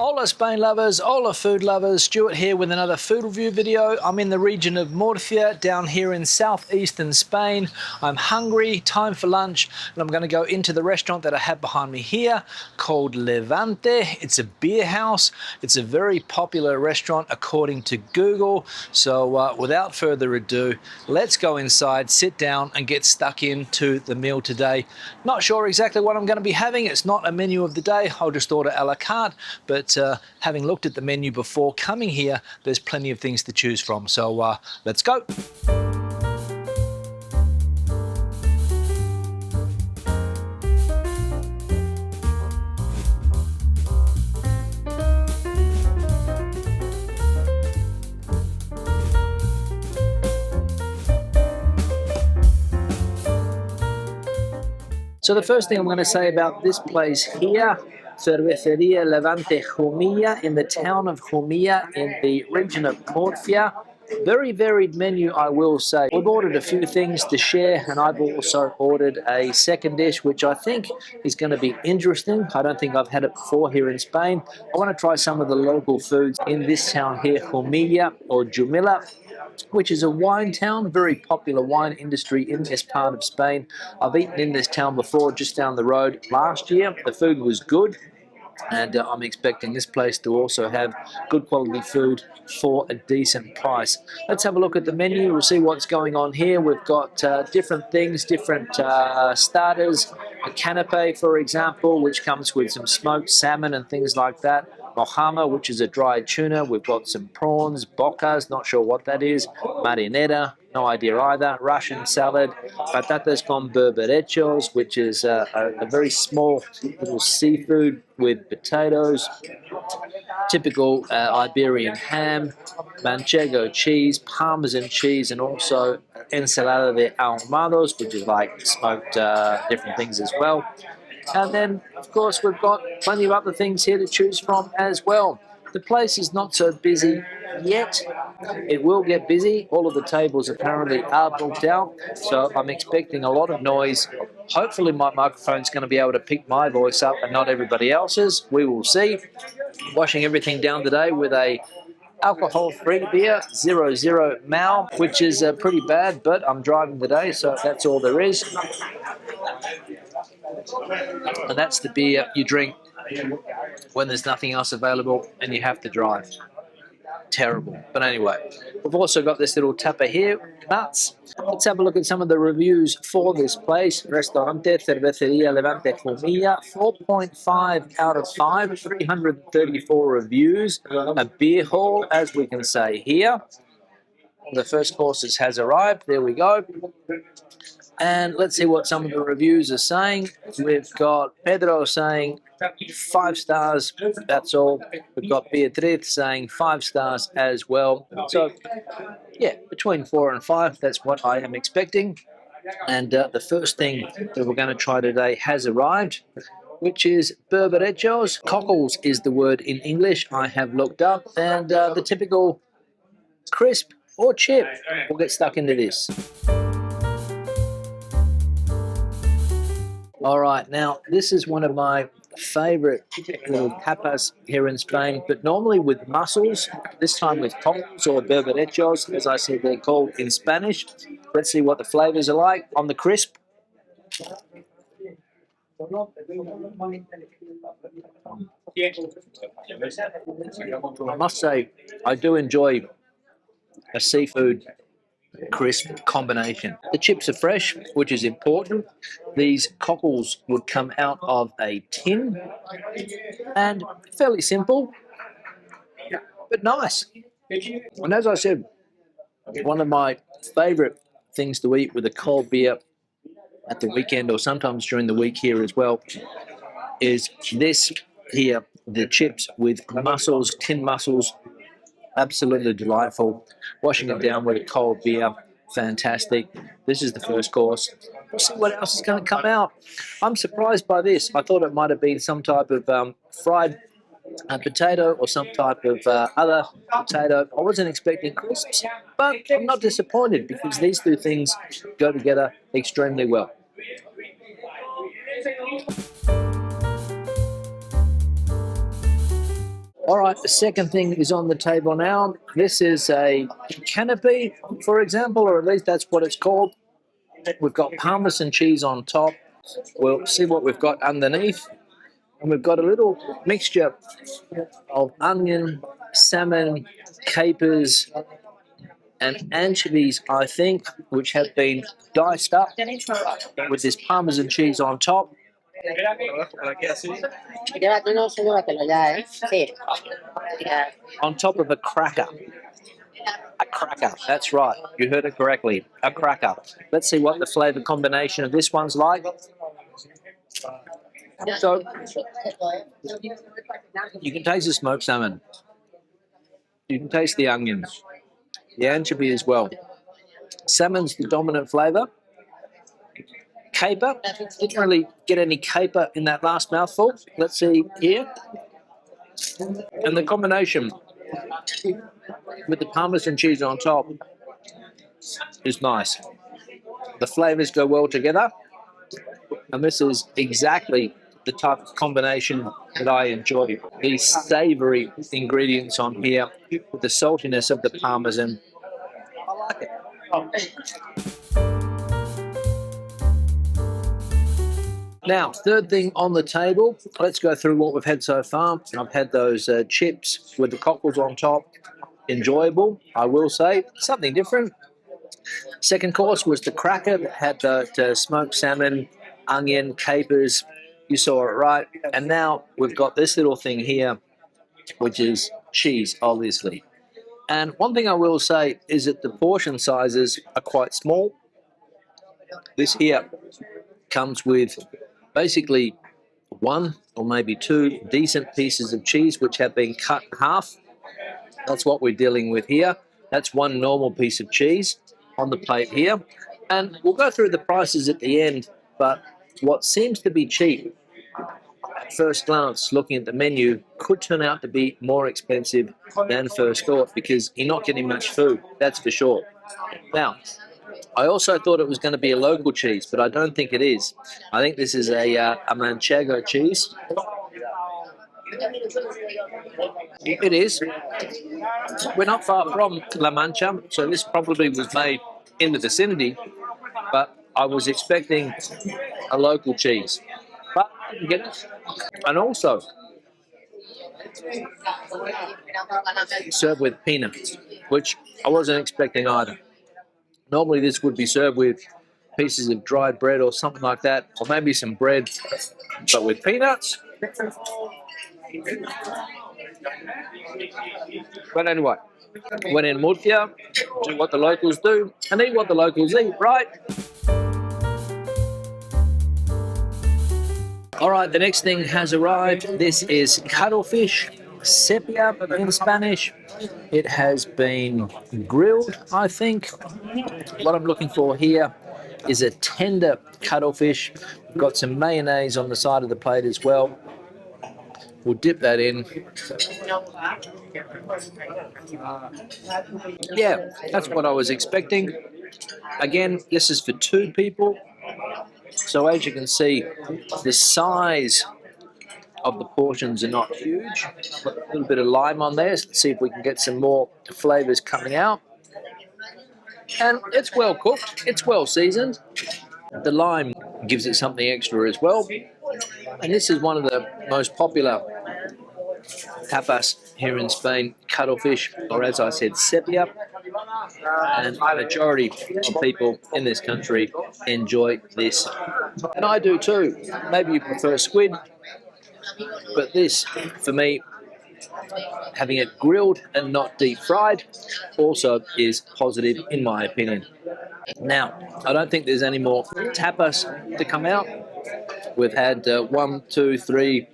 Hola Spain lovers, hola food lovers, Stuart here with another food review video. I'm in the region of Murcia, down here in southeastern Spain. I'm hungry, time for lunch, and I'm going to go into the restaurant that I have behind me here called Levante. It's a beer house. It's a very popular restaurant according to Google. So without further ado, let's go inside, sit down and get stuck into the meal today. Not sure exactly what I'm going to be having. It's not a menu of the day. I'll just order a la carte, but having looked at the menu before coming here, there's plenty of things to choose from. So let's go. So the first thing I'm going to say about this place here, Cervecería Levante Jumilla, in the town of Jumilla in the region of Murcia. Very varied menu, I will say. We've ordered a few things to share, and I've also ordered a second dish, which I think is going to be interesting. I don't think I've had it before here in Spain. I want to try some of the local foods in this town here, Jumilla or Jumilla, which is a wine town, very popular wine industry in this part of Spain. I've eaten in this town before, just down the road last year. The food was good, and I'm expecting this place to also have good quality food for a decent price. Let's have a look at the menu. We'll see what's going on here. We've got different things, different starters. A canapé, for example, which comes with some smoked salmon and things like that. Mojama, which is a dried tuna. We've got some prawns, bocas, not sure what that is. Marinera, no idea either. Russian salad. Patatas con berberechos, which is a very small little seafood with potatoes. Typical Iberian ham. Manchego cheese, Parmesan cheese, and also ensalada de ahumados, which is like smoked different things as well. And then, of course, we've got plenty of other things here to choose from as well. The place is not so busy yet. It will get busy. All of the tables apparently are booked out, so I'm expecting a lot of noise. Hopefully my microphone's going to be able to pick my voice up and not everybody else's. We will see. Washing everything down today with a alcohol-free beer, 00 Mal, which is pretty bad, but I'm driving today, so that's all there is. And that's the beer you drink when there's nothing else available and you have to drive. Terrible. But anyway, we've also got this little tapa here, nuts. Let's have a look at some of the reviews for this place. Restaurante Cervecería Levante Jumilla, 4.5 out of 5, 334 reviews. A beer hall, as we can say here. The first course has arrived. There we go. And let's see what some of the reviews are saying. We've got Pedro saying 5 stars, that's all. We've got Beatriz saying 5 stars as well. So, yeah, between 4 and 5, that's what I am expecting. And the first thing that we're going to try today has arrived, which is Berberechos. Cockles is the word in English I have looked up. And the typical crisp or chip. We'll get stuck into this. All right, now this is one of my favorite little tapas here in Spain, but normally with mussels, this time with cockles or berberechos, as I said they're called in Spanish. Let's see what the flavors are like on the crisp. I must say, I do enjoy a seafood crisp combination. The chips are fresh, which is important. These cockles would come out of a tin, and fairly simple, but nice. And as I said, one of my favourite things to eat with a cold beer at the weekend or sometimes during the week here as well is this here, the chips with mussels, tin mussels. Absolutely delightful. Washing it down with a cold beer, fantastic. This is the first course. We'll see what else is going to come out. I'm surprised by this. I thought it might have been some type of fried potato or some type of other potato. I wasn't expecting crisps, but I'm not disappointed because these two things go together extremely well. All right, the second thing is on the table now. This is a canapé, for example, or at least that's what it's called. We've got Parmesan cheese on top. We'll see what we've got underneath. And we've got a little mixture of onion, salmon, capers, and anchovies, I think, which have been diced up with this Parmesan cheese on top. On top of a cracker. A cracker, that's right. You heard it correctly. A cracker. Let's see what the flavour combination of this one's like. So, you can taste the smoked salmon. You can taste the onions. The anchovy as well. Salmon's the dominant flavour. Caper. Didn't really get any caper in that last mouthful. Let's see here. And the combination with the Parmesan cheese on top is nice. The flavours go well together. And this is exactly the type of combination that I enjoy. These savoury ingredients on here with the saltiness of the Parmesan. I like it. Now, third thing on the table, let's go through what we've had so far. I've had those chips with the cockles on top. Enjoyable, I will say. Something different. Second course was the cracker that had the smoked salmon, onion, capers. You saw it right. And now we've got this little thing here, which is cheese, obviously. And one thing I will say is that the portion sizes are quite small. This here comes with basically one or maybe two decent pieces of cheese which have been cut in half. That's what we're dealing with here. That's one normal piece of cheese on the plate here. And we'll go through the prices at the end, but what seems to be cheap at first glance, looking at the menu, could turn out to be more expensive than first thought because you're not getting much food, that's for sure. Now, I also thought it was going to be a local cheese, but I don't think it is. I think this is a Manchego cheese. It is. We're not far from La Mancha, so this probably was made in the vicinity, but I was expecting a local cheese. But I didn't get it. And also, served with peanuts, which I wasn't expecting either. Normally this would be served with pieces of dried bread or something like that, or maybe some bread, but with peanuts. But anyway, when in Murcia, do what the locals do and eat what the locals eat, right? All right, the next thing has arrived. This is cuttlefish, sepia in Spanish. It has been grilled, I think. What I'm looking for here is a tender cuttlefish. We've got some mayonnaise on the side of the plate as well. We'll dip that in. Yeah, that's what I was expecting. Again, this is for two people. So as you can see, the size of the portions are not huge. Put a little bit of lime on there. Let's see if we can get some more flavours coming out. And it's well cooked. It's well seasoned. The lime gives it something extra as well. And this is one of the most popular tapas here in Spain, cuttlefish, or as I said, sepia. And the majority of people in this country enjoy this. And I do too. Maybe you prefer squid, but this, for me, having it grilled and not deep fried, also is positive in my opinion. Now, I don't think there's any more tapas to come out. We've had 1, 2, 3,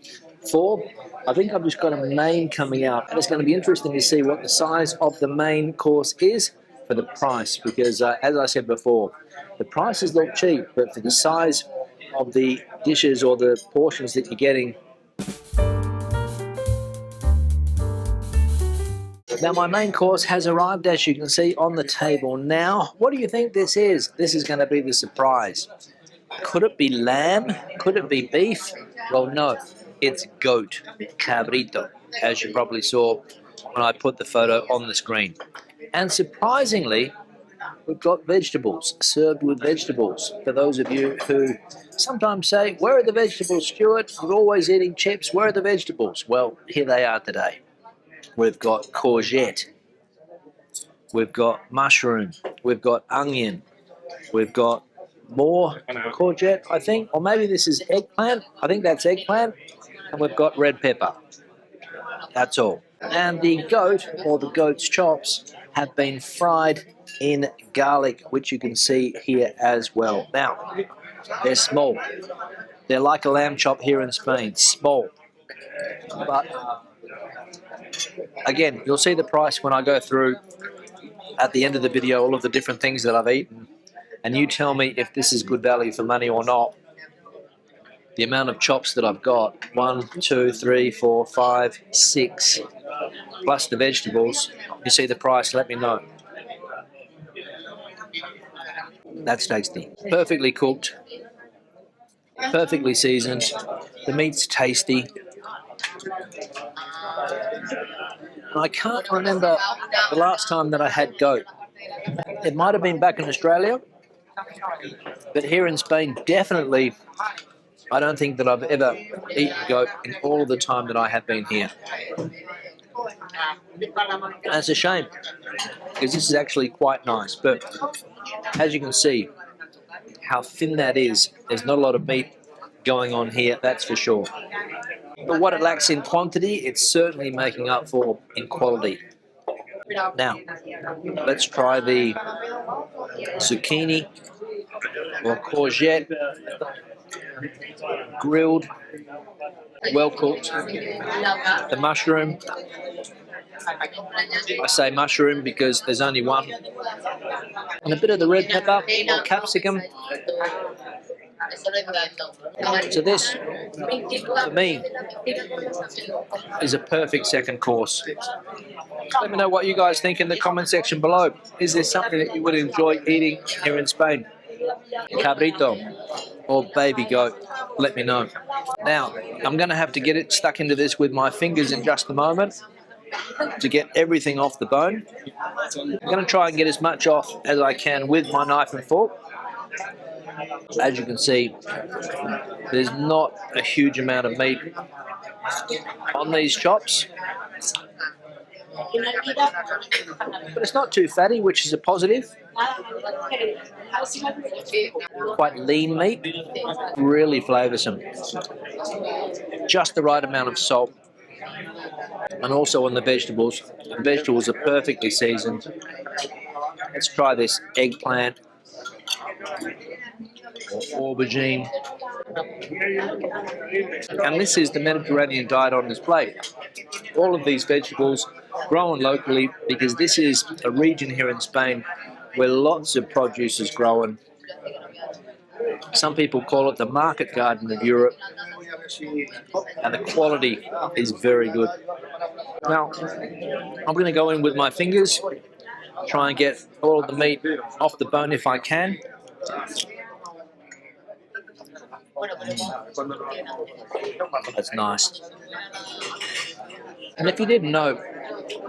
4. I think I've just got a main coming out, and it's going to be interesting to see what the size of the main course is for the price, because as I said before, the prices look cheap, but for the size of the dishes or the portions that you're getting. Now my main course has arrived, as you can see, on the table now. What do you think this is? This is going to be the surprise. Could it be lamb? Could it be beef? Well, no, it's goat, Cabrito, as you probably saw when I put the photo on the screen. And surprisingly, we've got vegetables, served with vegetables. For those of you who sometimes say, where are the vegetables, Stuart? You're always eating chips. Where are the vegetables? Well, here they are today. We've got courgette. We've got mushroom. We've got onion. We've got more courgette, I think. Or maybe this is eggplant. I think that's eggplant. And we've got red pepper. That's all. And the goat, or the goat's chops, have been fried in garlic, which you can see here as well. Now, they're small. They're like a lamb chop here in Spain, small. But again, you'll see the price when I go through at the end of the video all of the different things that I've eaten, and you tell me if this is good value for money or not. The amount of chops that I've got, 1, 2, 3, 4, 5, 6, plus the vegetables. You see the price, let me know. That's tasty. Perfectly cooked, perfectly seasoned. The meat's tasty. And I can't remember the last time that I had goat. It might have been back in Australia, but here in Spain, definitely, I don't think that I've ever eaten goat in all of the time that I have been here. And it's a shame, because this is actually quite nice, but as you can see how thin that is, there's not a lot of meat going on here, that's for sure. But what it lacks in quantity, it's certainly making up for in quality. Now, let's try the zucchini or courgette, grilled, well cooked. The mushroom, I say mushroom because there's only one. And a bit of the red pepper or capsicum. So this, for me, is a perfect second course. Let me know what you guys think in the comment section below. Is there something that you would enjoy eating here in Spain? Cabrito or baby goat? Let me know. Now, I'm going to have to get it stuck into this with my fingers in just a moment to get everything off the bone. I'm going to try and get as much off as I can with my knife and fork. As you can see, there's not a huge amount of meat on these chops, but it's not too fatty, which is a positive. Quite lean meat, really flavoursome. Just the right amount of salt. And also on the vegetables. The vegetables are perfectly seasoned. Let's try this eggplant or aubergine. And this is the Mediterranean diet on display. All of these vegetables grown locally, because this is a region here in Spain where lots of produce is grown. Some people call it the market garden of Europe, and the quality is very good. Now, I'm going to go in with my fingers, try and get all of the meat off the bone if I can. That's nice. And if you didn't know,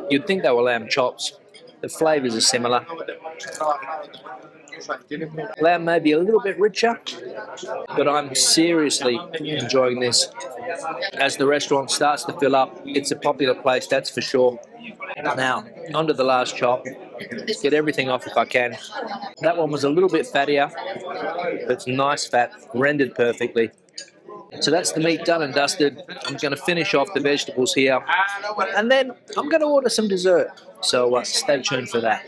you'd think they were lamb chops. The flavours are similar. Lamb may be a little bit richer, but I'm seriously enjoying this. As the restaurant starts to fill up, it's a popular place, that's for sure. Now, onto the last chop. Get everything off if I can. That one was a little bit fattier, but it's nice fat, rendered perfectly. So that's the meat done and dusted. I'm going to finish off the vegetables here, and then I'm going to order some dessert. So stay tuned for that.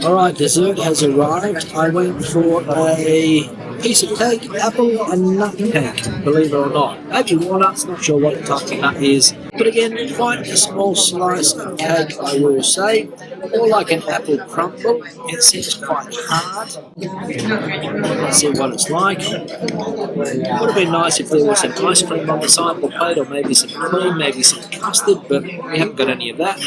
Alright, dessert has arrived. I went for a piece of cake, apple and nut cake, believe it or not. Maybe walnuts, not sure what the type of nut is. But again, quite a small slice of cake, I will say. More like an apple crumble. It seems quite hard. Let's see what it's like. Would have been nice if there was some ice cream on the side of the plate, or maybe some cream, maybe some custard, but we haven't got any of that.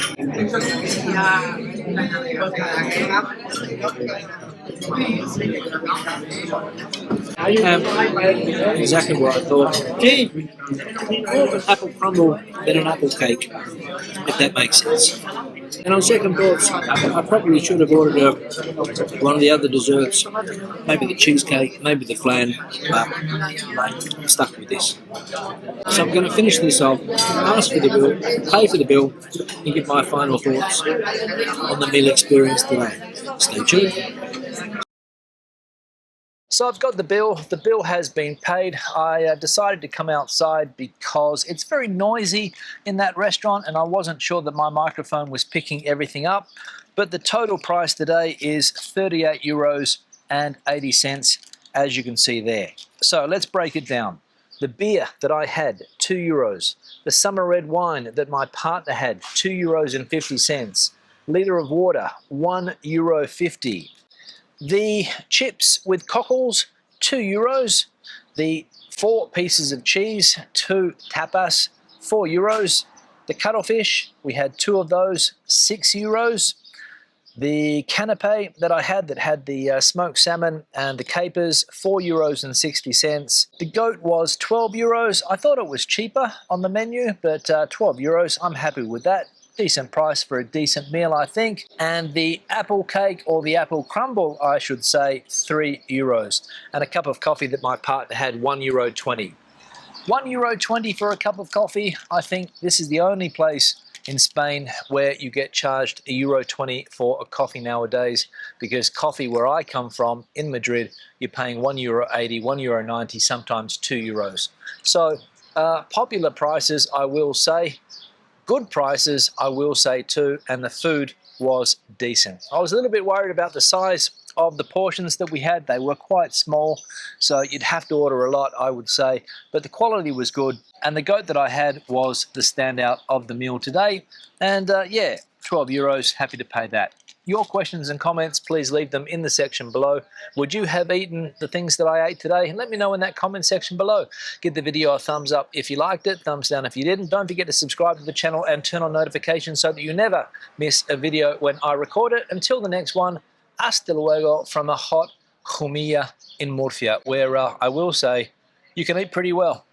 Exactly what I thought. More of an apple crumble than an apple cake, if that makes sense. And on second thoughts, I probably should have ordered one of the other desserts, maybe the cheesecake, maybe the flan, but I'm stuck with this. So I'm going to finish this off, ask for the bill, pay for the bill, and give my final thoughts on the meal experience today. Stay tuned. So I've got the bill. The bill has been paid. I decided to come outside because it's very noisy in that restaurant and I wasn't sure that my microphone was picking everything up. But the total price today is 38 euros and 80 cents, as you can see there. So let's break it down. The beer that I had, 2 euros. The summer red wine that my partner had, 2 euros and 50 cents. Litre of water, 1 euro 50. The chips with Cockles, 2 euros. The 4 pieces of cheese, 2 tapas, 4 euros. The Cuttlefish, we had 2 of those, 6 euros. The Canapé that I had that had the smoked salmon and the capers, 4 euros and 60 cents. The goat was 12 euros. I thought it was cheaper on the menu, but 12 euros, I'm happy with that. Decent price for a decent meal, I think. And the apple cake, or the apple crumble, I should say, 3 euros. And a cup of coffee that my partner had, 1 euro 20. 1 euro 20 for a cup of coffee. I think this is the only place in Spain where you get charged euro 20 for a coffee nowadays, because coffee where I come from in Madrid, you're paying 1 euro 80, 1 euro 90, sometimes 2 euros. So popular prices, I will say. Good prices, I will say too, and the food was decent. I was a little bit worried about the size of the portions that we had. They were quite small, so you'd have to order a lot, I would say, but the quality was good. And the goat that I had was the standout of the meal today. And yeah, 12 euros, happy to pay that. Your questions and comments, please leave them in the section below. Would you have eaten the things that I ate today? Let me know in that comment section below. Give the video a thumbs up if you liked it, thumbs down if you didn't. Don't forget to subscribe to the channel and turn on notifications so that you never miss a video when I record it. Until the next one, hasta luego from a hot Jumilla in Murcia, where I will say you can eat pretty well.